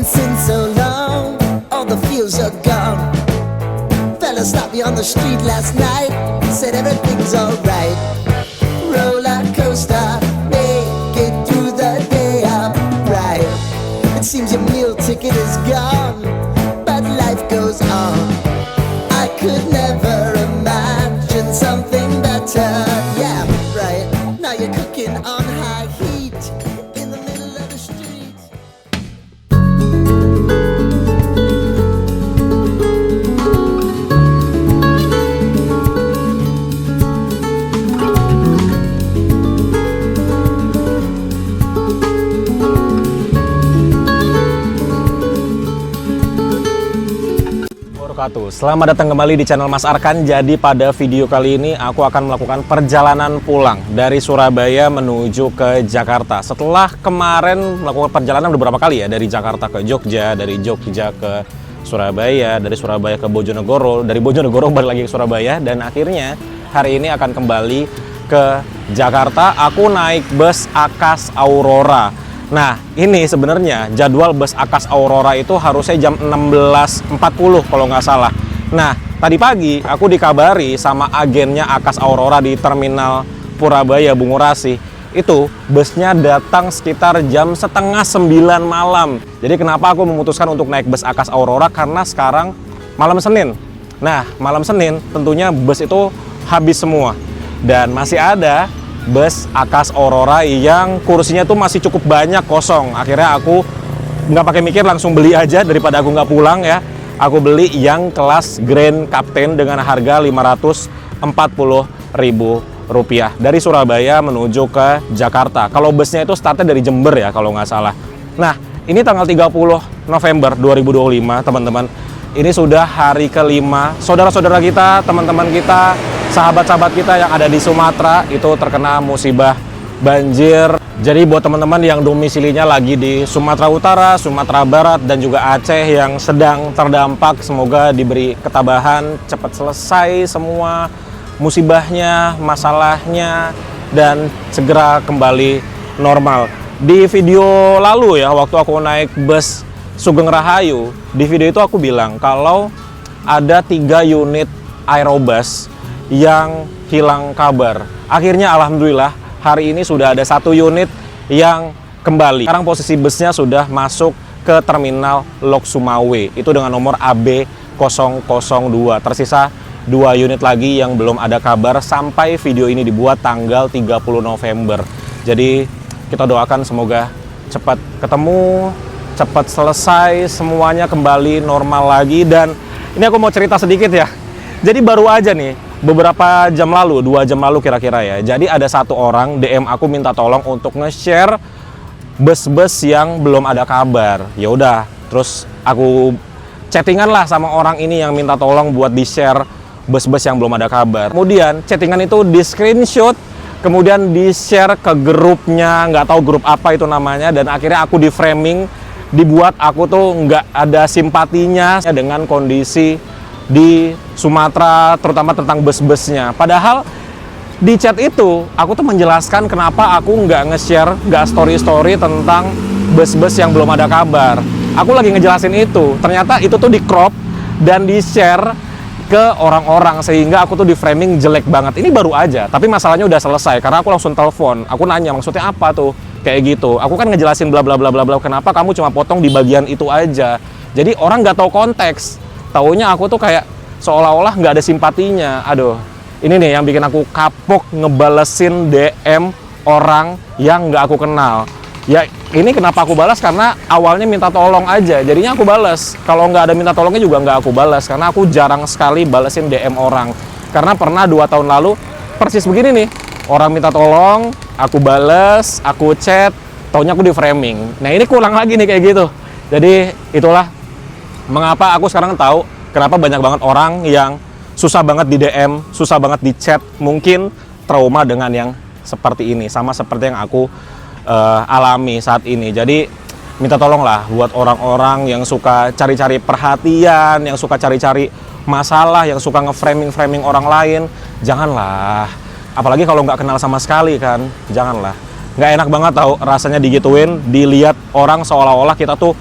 since so long, all the feels are gone. Fella stopped me on the street last night, said everything's alright. Roller coaster, make it through the day, I'm right. It seems your meal ticket is gone, but life goes on. I could never imagine something better. Yeah, right. Now you're cooking on high heat in the middle of the street. Selamat datang kembali di channel Mas Arkan. Jadi pada video kali ini aku akan melakukan perjalanan pulang dari Surabaya menuju ke Jakarta. Setelah kemarin melakukan perjalanan beberapa kali ya, dari Jakarta ke Jogja, dari Jogja ke Surabaya, dari Surabaya ke Bojonegoro, dari Bojonegoro balik lagi ke Surabaya, dan akhirnya hari ini akan kembali ke Jakarta. Aku naik bus Akas Aurora. Nah, ini sebenarnya jadwal bus Akas Aurora itu harusnya jam 16.40 kalau nggak salah. Nah, tadi pagi aku dikabari sama agennya Akas Aurora di Terminal Purabaya Bungurasi. Itu busnya datang sekitar jam setengah 9 malam. Jadi kenapa aku memutuskan untuk naik bus Akas Aurora? Karena sekarang malam Senin. Nah, malam Senin tentunya bus itu habis semua. Dan masih ada bus Akas Aurora yang kursinya tuh masih cukup banyak kosong. Akhirnya aku nggak pakai mikir, langsung beli aja daripada aku nggak pulang ya. Aku beli yang kelas Grand Captain dengan harga Rp540.000 dari Surabaya menuju ke Jakarta. Kalau busnya itu startnya dari Jember ya kalau nggak salah. Nah, ini tanggal 30 November 2025 teman-teman. Ini sudah hari kelima saudara-saudara kita, teman-teman kita, sahabat-sahabat kita yang ada di Sumatera itu terkena musibah banjir. Jadi buat teman-teman yang domisilinya lagi di Sumatera Utara, Sumatera Barat, dan juga Aceh yang sedang terdampak, semoga diberi ketabahan, cepat selesai semua musibahnya, masalahnya, dan segera kembali normal. Di video lalu ya, waktu aku naik bus Sugeng Rahayu, di video itu aku bilang kalau ada 3 unit aerobus yang hilang kabar. Akhirnya alhamdulillah hari ini sudah ada 1 unit yang kembali. Sekarang posisi busnya sudah masuk ke Terminal Lok Sumawe, itu dengan nomor AB002. Tersisa 2 unit lagi yang belum ada kabar sampai video ini dibuat tanggal 30 November. Jadi kita doakan semoga cepat ketemu, cepat selesai, semuanya kembali normal lagi. Dan ini aku mau cerita sedikit ya. Jadi baru aja nih, beberapa jam lalu, 2 jam lalu kira-kira ya. Jadi ada 1 orang DM aku minta tolong untuk nge-share bus-bus yang belum ada kabar. Ya udah, terus aku chattingan lah sama orang ini yang minta tolong buat di-share bus-bus yang belum ada kabar. Kemudian chattingan itu di-screenshot, kemudian di-share ke grupnya, nggak tahu grup apa itu namanya, dan akhirnya aku di-framing, dibuat aku tuh nggak ada simpatinya dengan kondisi di Sumatera, terutama tentang bus-busnya. Padahal di chat itu aku tuh menjelaskan kenapa aku nggak nge-share, nggak story-story tentang bus-bus yang belum ada kabar. Aku lagi ngejelasin itu, ternyata itu tuh di-crop dan di-share ke orang-orang, sehingga aku tuh di-framing jelek banget. Ini baru aja, tapi masalahnya udah selesai karena aku langsung telepon. Aku nanya maksudnya apa tuh kayak gitu. Aku kan ngejelasin bla bla bla bla bla, kenapa kamu cuma potong di bagian itu aja. Jadi orang nggak tahu konteks. Taunya aku tuh kayak seolah-olah nggak ada simpatinya. Aduh, ini nih yang bikin aku kapok ngebalesin DM orang yang nggak aku kenal. Ya ini kenapa aku balas, karena awalnya minta tolong aja, jadinya aku balas. Kalau nggak ada minta tolongnya juga nggak aku balas, karena aku jarang sekali balesin DM orang. Karena pernah 2 tahun lalu persis begini nih, orang minta tolong, aku bales, aku chat, taunya aku di framing. Nah ini kurang lagi nih kayak gitu. Jadi itulah mengapa aku sekarang tahu kenapa banyak banget orang yang susah banget di DM, susah banget di chat, mungkin trauma dengan yang seperti ini, sama seperti yang aku alami saat ini. Jadi minta tolong lah buat orang-orang yang suka cari-cari perhatian, yang suka cari-cari masalah, yang suka nge-framing orang lain, janganlah. Apalagi kalau nggak kenal sama sekali kan, janganlah. Nggak enak banget tau rasanya digituin, dilihat orang seolah-olah kita tuh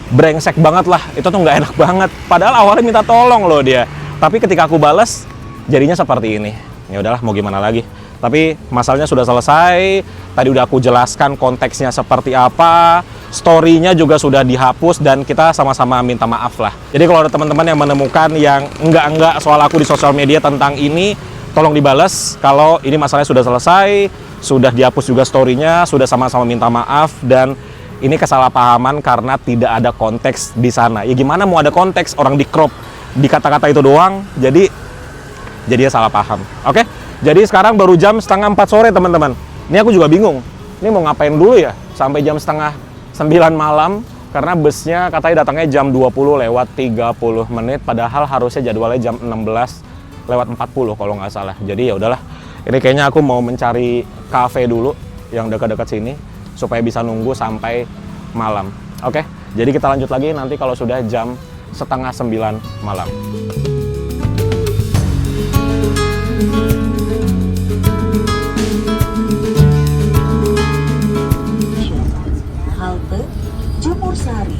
brengsek banget lah, itu tuh nggak enak banget. Padahal awalnya minta tolong loh dia, tapi ketika aku balas jadinya seperti ini. Ya udahlah, mau gimana lagi. Tapi masalahnya sudah selesai. Tadi udah aku jelaskan konteksnya seperti apa, story-nya juga sudah dihapus, dan kita sama-sama minta maaf lah. Jadi kalau ada teman-teman yang menemukan yang enggak soal aku di sosial media tentang ini, tolong dibales. Kalau ini masalahnya sudah selesai, sudah dihapus juga story-nya, sudah sama-sama minta maaf, dan ini kesalahpahaman karena tidak ada konteks di sana. Ya gimana mau ada konteks, orang di crop di kata-kata itu doang, jadi ya salah paham. Oke, jadi sekarang baru jam setengah 4 sore teman-teman. Ini aku juga bingung, ini mau ngapain dulu ya sampai jam setengah 9 malam, karena busnya katanya datangnya jam 20 lewat 30 menit, padahal harusnya jadwalnya jam 16 lewat 40 kalau nggak salah. Jadi ya udahlah, ini kayaknya aku mau mencari kafe dulu yang dekat-dekat sini supaya bisa nunggu sampai malam. Oke, jadi kita lanjut lagi nanti kalau sudah jam setengah 9 malam. Halte Jemur Sari.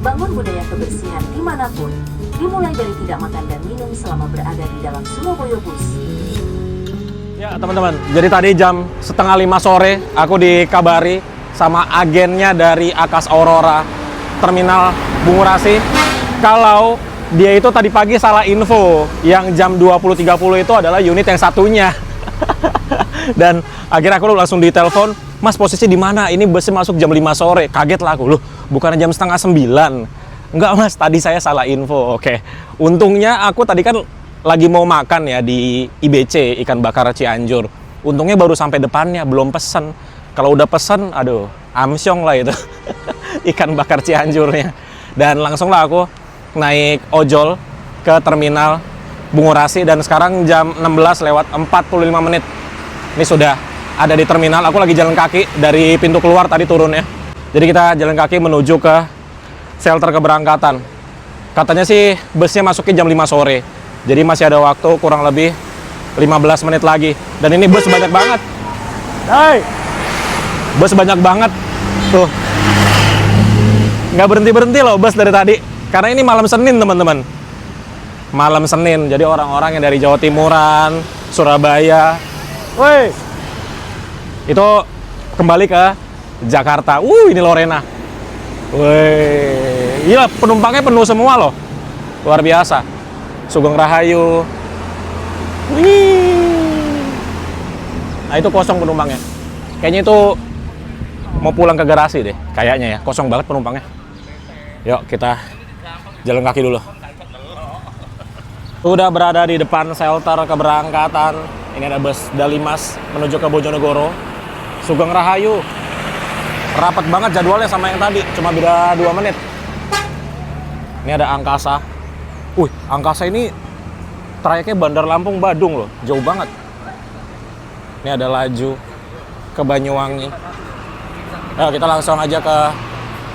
Bangun budaya kebersihan dimanapun, dimulai dari tidak makan dan minum selama berada di dalam Surabaya Bus. Ya teman-teman, jadi tadi jam setengah 5 sore aku dikabari sama agennya dari Akas Aurora Terminal Bungurasi kalau dia itu tadi pagi salah info, yang jam 20.30 itu adalah unit yang satunya. Dan akhirnya aku langsung ditelepon, "Mas, posisi di mana? Ini busnya masuk jam 5 sore." Kaget lah aku, "Loh, bukannya jam setengah 9?" "Enggak Mas, tadi saya salah info." Oke, untungnya aku tadi kan lagi mau makan ya di IBC, Ikan Bakar Cianjur. Untungnya baru sampai depannya, belum pesen. Kalau udah pesen, aduh, amsyong lah itu. Ikan Bakar Cianjurnya. Dan langsung lah aku naik ojol ke terminal Bungurasi, dan sekarang jam 16 lewat 45 menit. Ini sudah ada di terminal. Aku lagi jalan kaki dari pintu keluar tadi turun ya. Jadi kita jalan kaki menuju ke shelter keberangkatan. Katanya sih busnya masuknya jam 5 sore. Jadi masih ada waktu kurang lebih 15 menit lagi. Dan ini bus banyak banget. Hai! Bus banyak banget. Tuh. Nggak berhenti-berhenti loh bus dari tadi. Karena ini malam Senin teman-teman. Malam Senin. Jadi orang-orang yang dari Jawa Timuran, Surabaya. Woi! Itu kembali ke Jakarta. Ini Lorena. Woi, iya penumpangnya penuh semua loh. Luar biasa. Sugeng Rahayu. Wih. Nah itu kosong penumpangnya. Kayaknya itu mau pulang ke garasi deh. Kayaknya ya, kosong banget penumpangnya. Yuk kita jalan kaki dulu. Sudah berada di depan shelter keberangkatan. Ini ada bus Dalimas menuju ke Bojonegoro. Sugeng Rahayu. Rapat banget jadwalnya sama yang tadi, cuma beda 2 menit. Ini ada Angkasa. Angkasa ini trayeknya Bandar Lampung Badung loh, jauh banget. Ini ada Laju ke Banyuwangi. Nah, kita langsung aja ke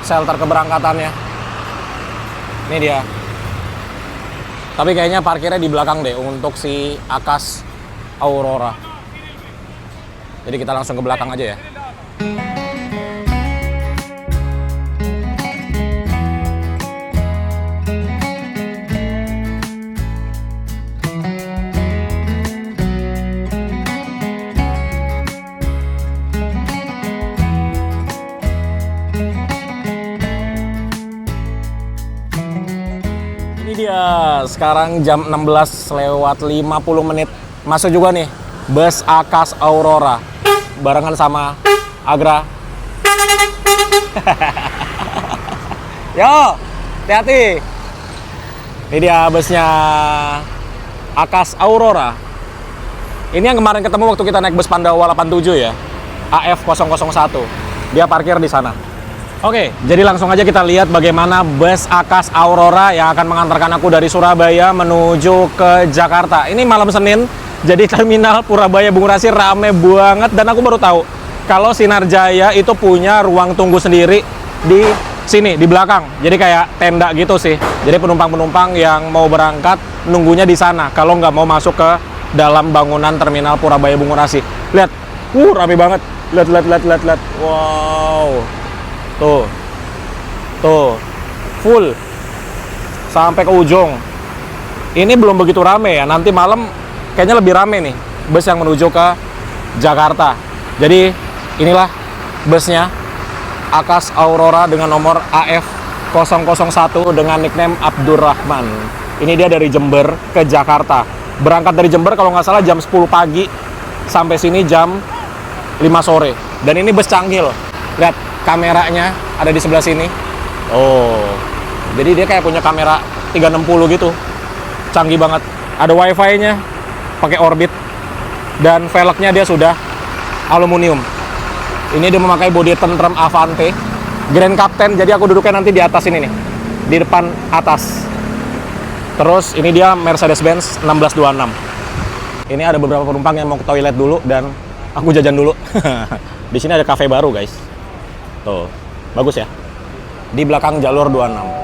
shelter keberangkatannya. Ini dia. Tapi kayaknya parkirnya di belakang deh untuk si Akas Aurora. Jadi kita langsung ke belakang aja ya. Dia sekarang jam 16 lewat 50 menit. Masuk juga nih bus Akas Aurora barengan sama Agra. Yo, hati-hati. Ini dia busnya Akas Aurora. Ini yang kemarin ketemu waktu kita naik bus Pandawa 87 ya, AF001. Dia parkir di sana. Oke, jadi langsung aja kita lihat bagaimana bus Akas Aurora yang akan mengantarkan aku dari Surabaya menuju ke Jakarta. Ini malam Senin, jadi terminal Purabaya Bungurasi rame banget. Dan aku baru tahu kalau Sinarjaya itu punya ruang tunggu sendiri di sini, di belakang. Jadi kayak tenda gitu sih. Jadi penumpang-penumpang yang mau berangkat nunggunya di sana, kalau nggak mau masuk ke dalam bangunan terminal Purabaya Bungurasi. Lihat, rame banget. Lihat. Wow. Tuh, Tuh, full sampai ke ujung. Ini belum begitu rame ya, nanti malam kayaknya lebih rame nih bus yang menuju ke Jakarta. Jadi inilah busnya, Akas Aurora dengan nomor AF001 dengan nickname Abdurrahman. Ini dia dari Jember ke Jakarta. Berangkat dari Jember kalau nggak salah jam 10 pagi, sampai sini jam 5 sore. Dan ini bus canggih loh. Lihat kameranya ada di sebelah sini. Oh, jadi dia kayak punya kamera 360 gitu. Canggih banget. Ada wifi-nya, pakai Orbit. Dan velgnya dia sudah aluminium. Ini dia memakai bodi tentrem Avante Grand Captain, jadi aku duduknya nanti di atas ini nih, di depan atas. Terus ini dia Mercedes-Benz 1626. Ini ada beberapa penumpang yang mau ke toilet dulu dan aku jajan dulu. Di sini ada cafe baru guys. Tuh, bagus ya. Di belakang jalur 26.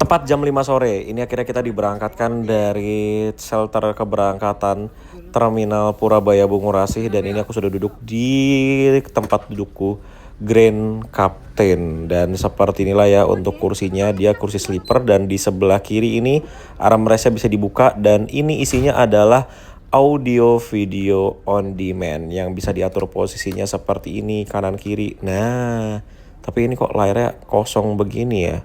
Tepat jam 5 sore, ini akhirnya kita diberangkatkan dari shelter keberangkatan Terminal Purabaya Bungurasih. Dan ini aku sudah duduk di tempat dudukku Grand Captain. Dan seperti inilah ya untuk kursinya, dia kursi sleeper. Dan di sebelah kiri ini armrestnya bisa dibuka. Dan ini isinya adalah audio video on demand yang bisa diatur posisinya seperti ini, kanan kiri. Nah, tapi ini kok layarnya kosong begini ya.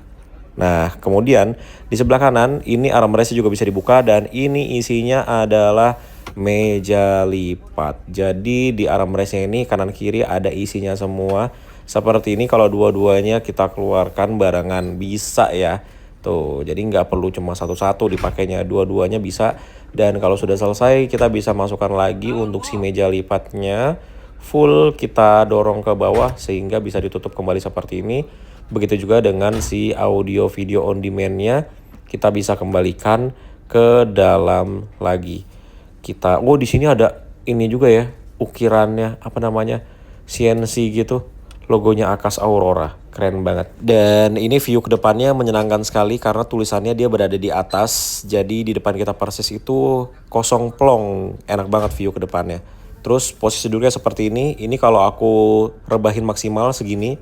Nah, kemudian di sebelah kanan ini armrestnya juga bisa dibuka dan ini isinya adalah meja lipat. Jadi di armrestnya ini kanan kiri ada isinya semua. Seperti ini kalau dua-duanya kita keluarkan barengan bisa ya. Tuh, jadi nggak perlu cuma satu-satu dipakainya, dua-duanya bisa. Dan kalau sudah selesai kita bisa masukkan lagi untuk si meja lipatnya. Full kita dorong ke bawah sehingga bisa ditutup kembali seperti ini. Begitu juga dengan si audio video on demand-nya, kita bisa kembalikan ke dalam lagi. Kita, oh di sini ada ini juga ya, ukirannya apa namanya, CNC gitu, logonya Akas Aurora, keren banget. Dan ini view ke depannya menyenangkan sekali karena tulisannya dia berada di atas, jadi di depan kita persis itu kosong plong, enak banget view ke depannya. Terus posisi duduknya seperti ini kalau aku rebahin maksimal segini.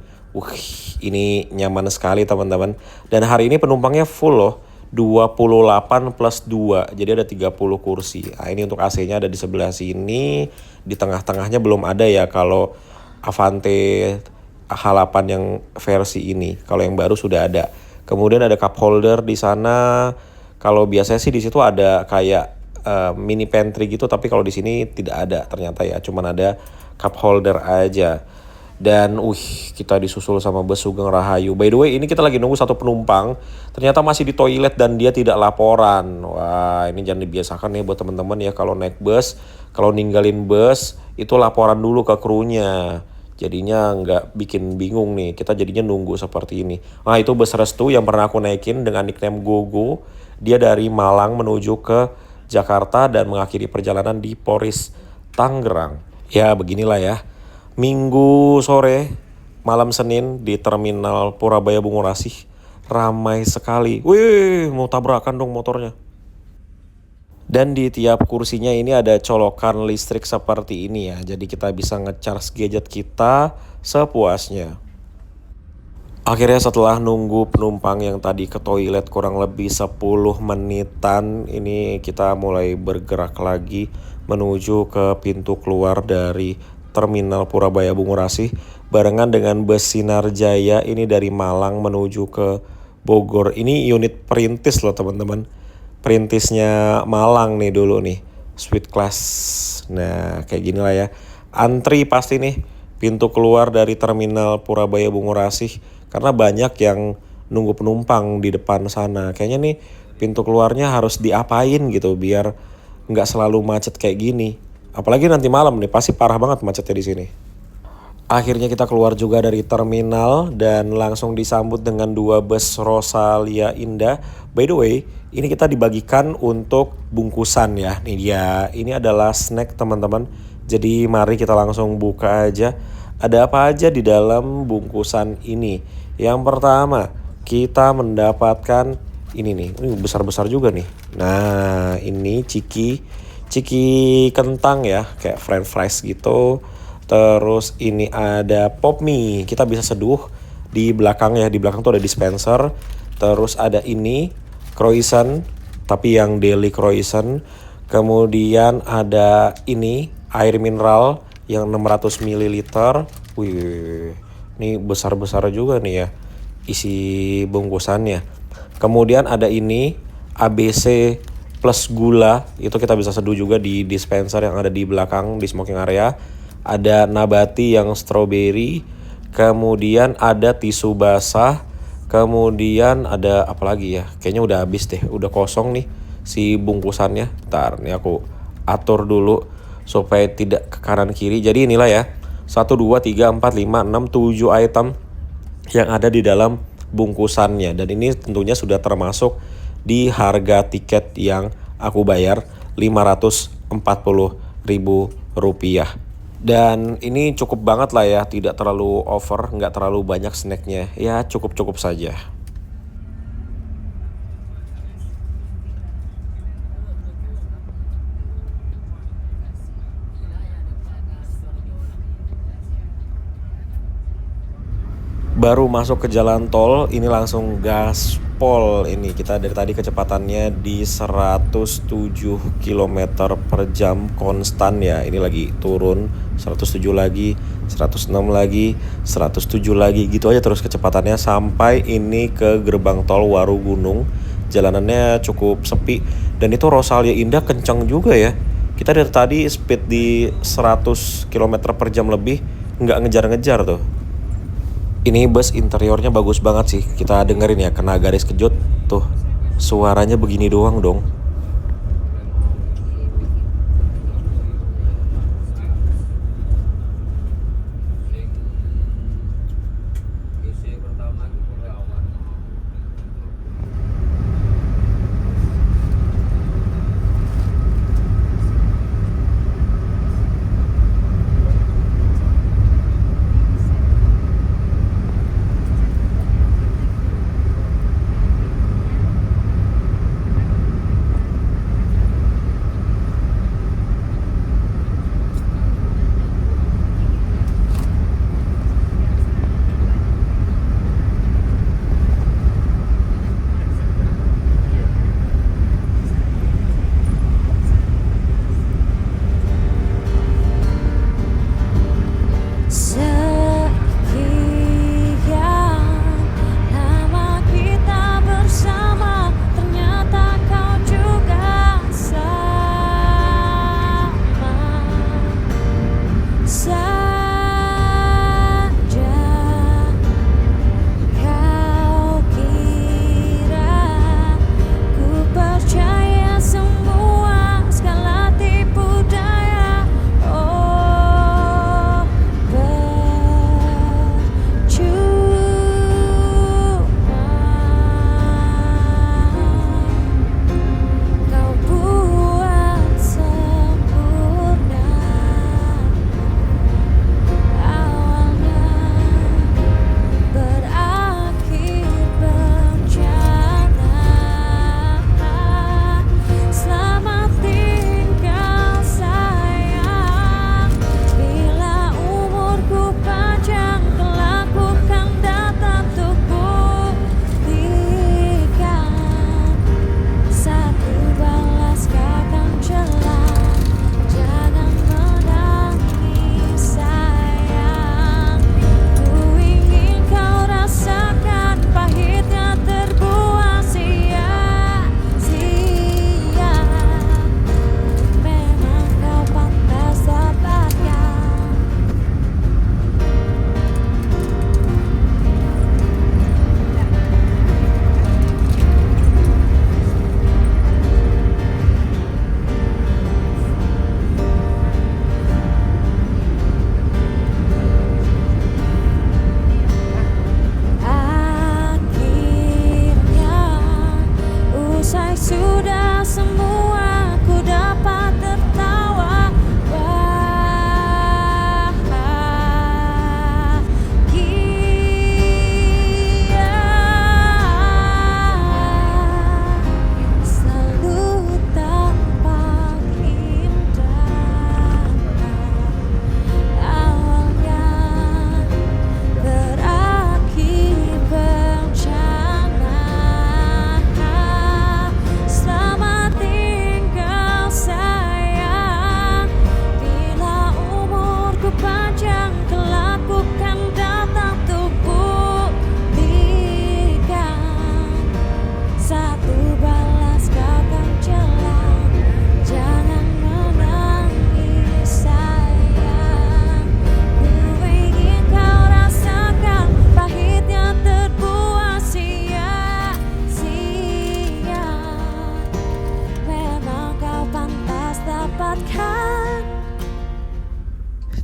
Ini nyaman sekali teman-teman. Dan hari ini penumpangnya full loh, 28 plus 2, jadi ada 30 kursi. Nah, ini untuk AC-nya ada di sebelah sini. Di tengah-tengahnya belum ada ya kalau Avante H8 yang versi ini. Kalau yang baru sudah ada. Kemudian ada cup holder di sana. Kalau biasanya sih di situ ada kayak mini pantry gitu, tapi kalau di sini tidak ada ternyata ya, cuman ada cup holder aja. Dan kita disusul sama bus Sugeng Rahayu. By the way, ini kita lagi nunggu satu penumpang. Ternyata masih di toilet dan dia tidak laporan. Wah, ini jangan dibiasakan ya buat teman-teman ya. Kalau naik bus, kalau ninggalin bus, itu laporan dulu ke krunya. Jadinya nggak bikin bingung nih. Kita jadinya nunggu seperti ini. Nah, itu bus Restu yang pernah aku naikin dengan nickname Gogo. Dia dari Malang menuju ke Jakarta dan mengakhiri perjalanan di Poris, Tangerang. Ya, beginilah ya. Minggu sore, malam Senin di Terminal Purabaya Bungurasih. Ramai sekali. Wih, mau tabrakan dong motornya. Dan di tiap kursinya ini ada colokan listrik seperti ini ya. Jadi kita bisa nge-charge gadget kita sepuasnya. Akhirnya setelah nunggu penumpang yang tadi ke toilet kurang lebih 10 menitan, ini kita mulai bergerak lagi menuju ke pintu keluar dari Terminal Purabaya Bungurasih barengan dengan bus Sinar Jaya ini dari Malang menuju ke Bogor. Ini unit perintis loh teman-teman. Perintisnya Malang nih dulu nih, Sweet Class. Nah, kayak gini lah ya. Antri pasti nih pintu keluar dari Terminal Purabaya Bungurasih karena banyak yang nunggu penumpang di depan sana. Kayaknya nih pintu keluarnya harus diapain gitu biar nggak selalu macet kayak gini. Apalagi nanti malam nih, pasti parah banget macetnya di sini. Akhirnya kita keluar juga dari terminal dan langsung disambut dengan 2 bus Rosalia Indah. By the way, ini kita dibagikan untuk bungkusan ya. Nih dia, ini adalah snack teman-teman. Jadi mari kita langsung buka aja. Ada apa aja di dalam bungkusan ini? Yang pertama, kita mendapatkan ini nih. Ini besar-besar juga nih. Nah, ini ciki kentang ya, kayak french fries gitu. Terus ini ada pop mie, kita bisa seduh di belakang ya, di belakang tuh ada dispenser. Terus ada ini croissant, tapi yang daily croissant. Kemudian ada ini air mineral yang 600 ml. Wih, ini besar-besar juga nih ya isi bungkusannya. Kemudian ada ini ABC plus gula, itu kita bisa seduh juga di dispenser yang ada di belakang di smoking area. Ada nabati yang strawberry, kemudian ada tisu basah, kemudian ada apa lagi ya? Kayaknya udah habis deh, udah kosong nih si bungkusannya. Ntar nih aku atur dulu supaya tidak ke kanan kiri. Jadi inilah ya, 1, 2, 3, 4, 5, 6, 7 item yang ada di dalam bungkusannya. Dan ini tentunya sudah termasuk di harga tiket yang aku bayar Rp540.000. Dan ini cukup banget lah ya, tidak terlalu over, nggak terlalu banyak snacknya. Ya cukup-cukup saja. Baru masuk ke jalan tol, ini langsung gaspol. Ini kita dari tadi kecepatannya di 107 km per jam konstan ya. Ini lagi turun, 107 lagi, 106 lagi, 107 lagi, gitu aja terus kecepatannya sampai ini ke gerbang tol Warugunung. Jalanannya cukup sepi dan itu Rosalia Indah kencang juga ya. Kita dari tadi speed di 100 km per jam lebih, nggak ngejar-ngejar tuh. Ini bus interiornya bagus banget sih. Kita dengerin ya, kena garis kejut tuh. Suaranya begini doang dong.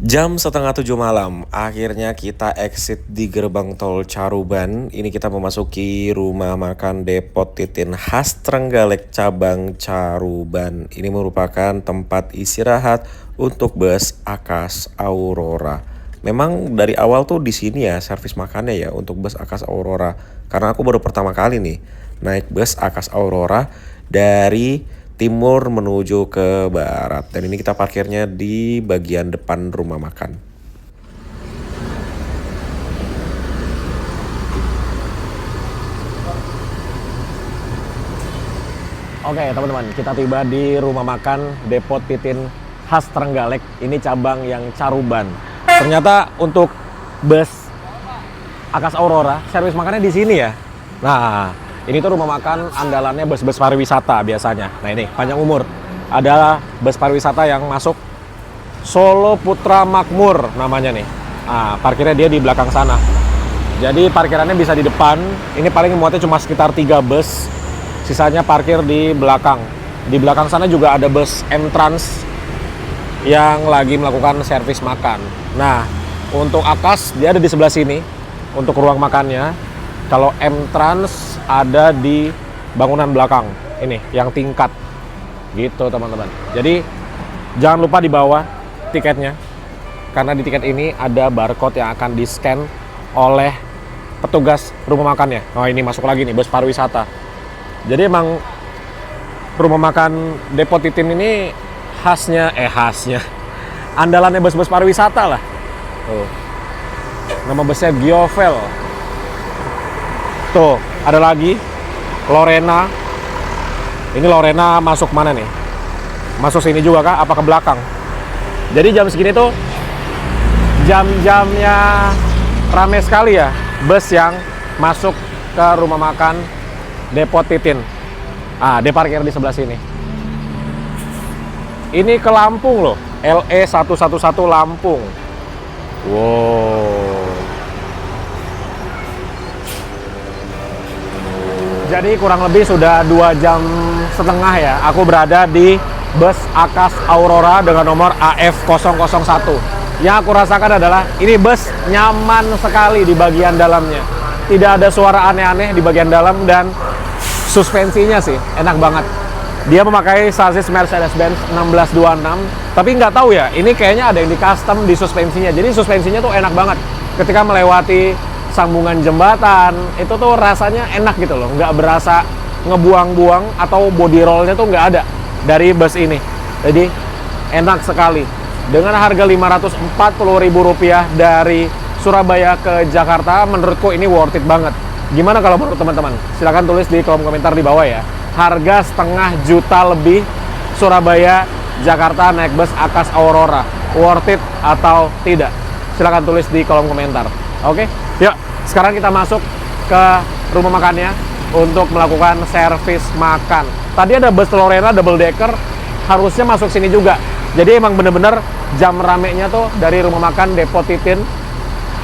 Jam setengah 7 malam, akhirnya kita exit di gerbang tol Caruban. Ini kita memasuki rumah makan Depot Titin khas Trenggalek cabang Caruban. Ini merupakan tempat istirahat untuk bus Akas Aurora. Memang dari awal tuh di sini ya servis makannya ya untuk bus Akas Aurora. Karena aku baru pertama kali nih naik bus Akas Aurora dari timur menuju ke barat, dan ini kita parkirnya di bagian depan rumah makan. Oke teman-teman, kita tiba di rumah makan Depot Titin khas Trenggalek. Ini cabang yang Caruban. Ternyata untuk bus Akas Aurora servis makannya di sini ya. Nah, ini tuh rumah makan andalannya bus-bus pariwisata biasanya. Nah ini, panjang umur. Ada bus pariwisata yang masuk Solo Putra Makmur namanya nih. Nah, parkirnya dia di belakang sana. Jadi parkirannya bisa di depan. Ini paling muatnya cuma sekitar 3 bus. Sisanya parkir di belakang. Di belakang sana juga ada bus M-Trans yang lagi melakukan servis makan. Nah, untuk Akas dia ada di sebelah sini untuk ruang makannya. Kalau M-Trans ada di bangunan belakang ini yang tingkat gitu teman-teman. Jadi jangan lupa dibawa tiketnya karena di tiket ini ada barcode yang akan di-scan oleh petugas rumah makannya. Nah ini masuk lagi nih bus pariwisata. Jadi emang rumah makan Depot Titin ini khasnya andalannya bus-bus pariwisata lah. Tuh. Nama busnya Giovel. Tuh, ada lagi Lorena. Ini Lorena masuk mana nih? Masuk sini juga kah? Apa ke belakang? Jadi jam segini tuh jam-jamnya rame sekali ya bus yang masuk ke rumah makan Depot Titin. Ah, dia parkir di sebelah sini. Ini ke Lampung loh, LE 111 Lampung. Wow. Jadi kurang lebih sudah 2,5 jam ya aku berada di bus Akas Aurora dengan nomor AF001. Yang aku rasakan adalah ini bus nyaman sekali di bagian dalamnya. Tidak ada suara aneh-aneh di bagian dalam dan suspensinya sih enak banget. Dia memakai sasis Mercedes-Benz 1626, tapi nggak tahu ya, ini kayaknya ada yang di custom di suspensinya. Jadi suspensinya tuh enak banget ketika melewati sambungan jembatan, itu tuh rasanya enak gitu loh, nggak berasa ngebuang-buang atau body rollnya tuh nggak ada dari bus ini. Jadi enak sekali. Dengan harga Rp540.000 dari Surabaya ke Jakarta, menurutku ini worth it banget. Gimana kalau menurut teman-teman? Silahkan tulis di kolom komentar di bawah ya. Harga setengah juta lebih Surabaya Jakarta naik bus Akas Aurora, worth it atau tidak? Silahkan tulis di kolom komentar. Oke, yuk sekarang kita masuk ke rumah makannya untuk melakukan servis makan. Tadi ada bus Lorena double decker, harusnya masuk sini juga. Jadi emang bener-bener jam ramenya tuh dari rumah makan Depot Titin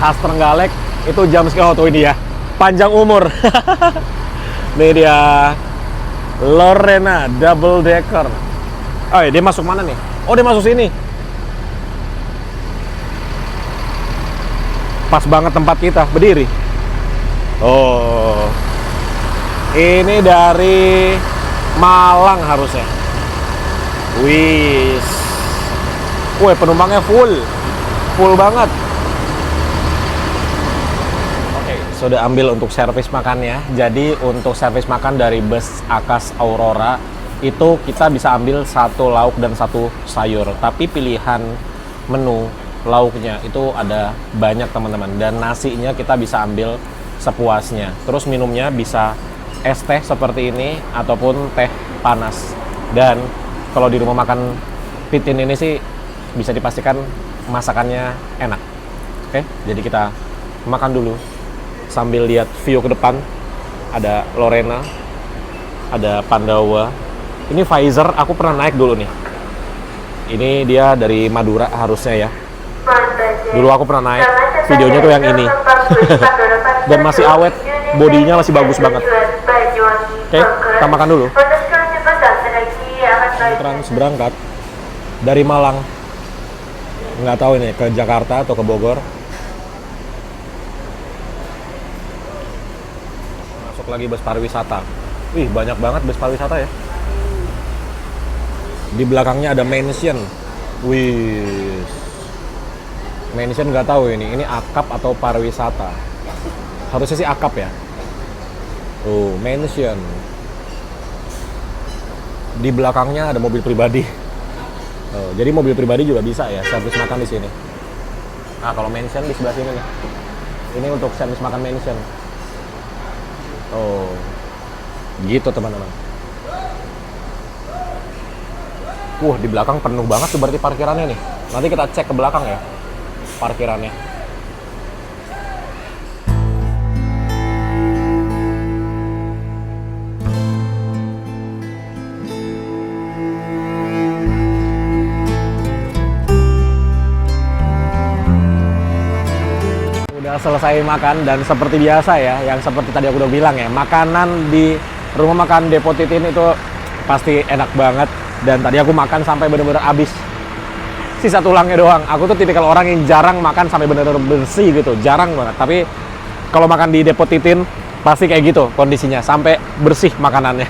khas Trenggalek itu jam sekian. Oh tuh ini ya, panjang umur. Nih dia Lorena double decker. Oh ya, dia masuk mana nih? Oh dia masuk sini. Pas banget tempat kita berdiri. Oh, ini dari Malang harusnya. Wis, wih penumpangnya full banget. Oke, sudah ambil untuk servis makannya. Jadi untuk servis makan dari bus Akas Aurora itu kita bisa ambil 1 lauk dan 1 sayur. Tapi pilihan menu lauknya itu ada banyak teman-teman, dan nasinya kita bisa ambil sepuasnya. Terus minumnya bisa es teh seperti ini ataupun teh panas. Dan kalau di rumah makan Titin ini sih bisa dipastikan masakannya enak. Oke, jadi kita makan dulu sambil lihat view ke depan. Ada Lorena, ada Pandawa. Ini Pfizer, aku pernah naik dulu nih. Ini dia dari Madura harusnya ya. Dulu aku pernah naik, videonya tuh yang ini. Dan masih awet, bodinya masih bagus banget. Oke, kita makan dulu. Trans berangkat. dari Malang, nggak tahu ini ke Jakarta atau ke Bogor. Masuk lagi bus pariwisata. Wih, banyak banget bus pariwisata ya. Di belakangnya ada mansion. Wih, mansion nggak tahu ini akap atau pariwisata. Harusnya sih akap ya. Oh, mansion. Di belakangnya ada mobil pribadi. Oh, jadi mobil pribadi juga bisa ya servis makan di sini. Nah, kalau mansion di sebelah sini nih. Ini untuk servis makan mansion. Oh, gitu teman-teman. Di belakang penuh banget tuh berarti parkirannya nih. Nanti kita cek ke belakang ya parkirannya. Udah selesai makan dan seperti biasa ya, yang seperti tadi aku udah bilang ya, makanan di rumah makan Depot Titin itu pasti enak banget. Dan tadi aku makan sampai bener-bener habis. Sisa tulangnya doang. Aku tuh tipikal orang yang jarang makan sampai bener-bener bersih gitu. Jarang banget. Tapi kalau makan di Depot Titin pasti kayak gitu kondisinya. Sampai bersih makanannya.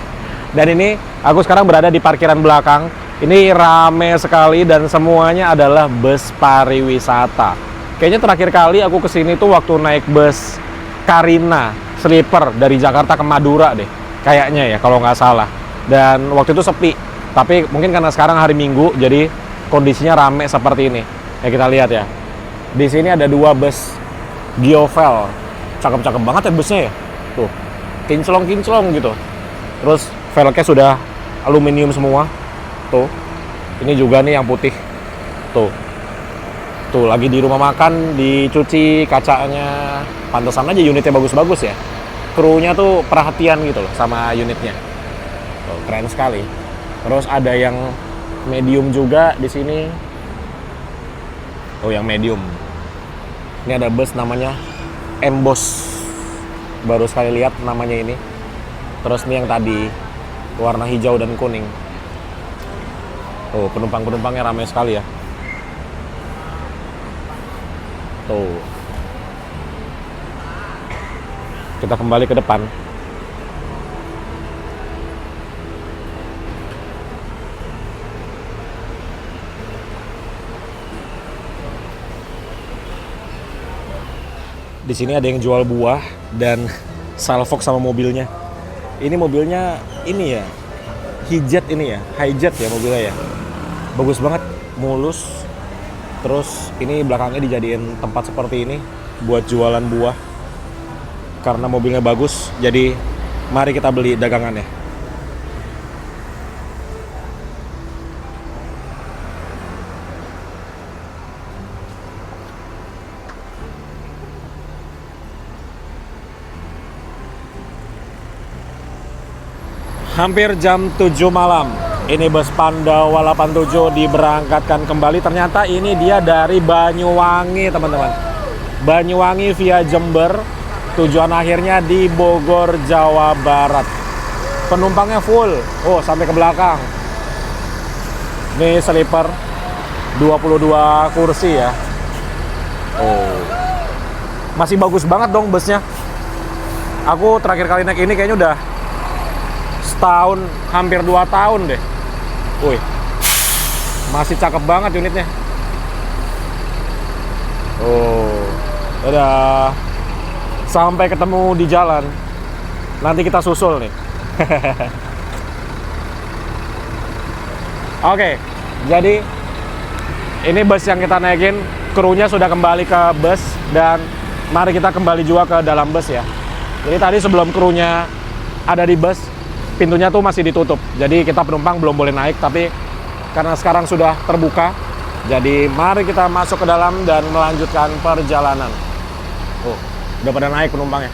Dan ini aku sekarang berada di parkiran belakang. Ini rame sekali dan semuanya adalah bus pariwisata. Kayaknya terakhir kali aku kesini tuh waktu naik bus Carina Sleeper dari Jakarta ke Madura deh. Kayaknya ya kalau nggak salah. Dan waktu itu sepi. Tapi mungkin karena sekarang hari Minggu, jadi kondisinya rame seperti ini. Ya kita lihat ya. Di sini ada 2 bus Giovel. Cakep-cakep banget ya busnya ya. Tuh, kinclong-kinclong gitu. Terus velgnya sudah aluminium semua. Tuh, ini juga nih yang putih. Tuh, lagi di rumah makan, dicuci kacanya. Pantesan aja unitnya bagus-bagus ya. Krunya tuh perhatian gitu loh sama unitnya. Tuh, keren sekali. Terus ada yang medium juga di sini. Oh, yang medium. Ini ada bus namanya Embos. Baru sekali lihat namanya ini. Terus ini yang tadi warna hijau dan kuning. Oh, penumpang-penumpangnya ramai sekali ya. Tuh. Kita kembali ke depan. Di sini ada yang jual buah dan salfok sama mobilnya. Ini mobilnya ini ya, hijet ini ya, hijet ya mobilnya ya. Bagus banget, mulus. Terus ini belakangnya dijadiin tempat seperti ini buat jualan buah. Karena mobilnya bagus, jadi mari kita beli dagangannya. Hampir jam 7 malam. Ini bus Pandawa 87 diberangkatkan kembali. Ternyata ini dia dari Banyuwangi, teman-teman. Banyuwangi via Jember. Tujuan akhirnya di Bogor, Jawa Barat. Penumpangnya full. Oh, sampai ke belakang. Ini sleeper 22 kursi ya. Oh. Masih bagus banget dong busnya. Aku terakhir kali naik ini kayaknya udah setahun, hampir 2 tahun deh. Wih, masih cakep banget unitnya. Oh, dadah. Sampai ketemu di jalan. Nanti kita susul nih. Oke, jadi ini bus yang kita naikin, krunya sudah kembali ke bus. Dan mari kita kembali juga ke dalam bus ya. Jadi tadi sebelum krunya ada di bus, pintunya tuh masih ditutup. Jadi kita penumpang belum boleh naik, tapi karena sekarang sudah terbuka, jadi mari kita masuk ke dalam dan melanjutkan perjalanan. Oh, udah pada naik penumpangnya.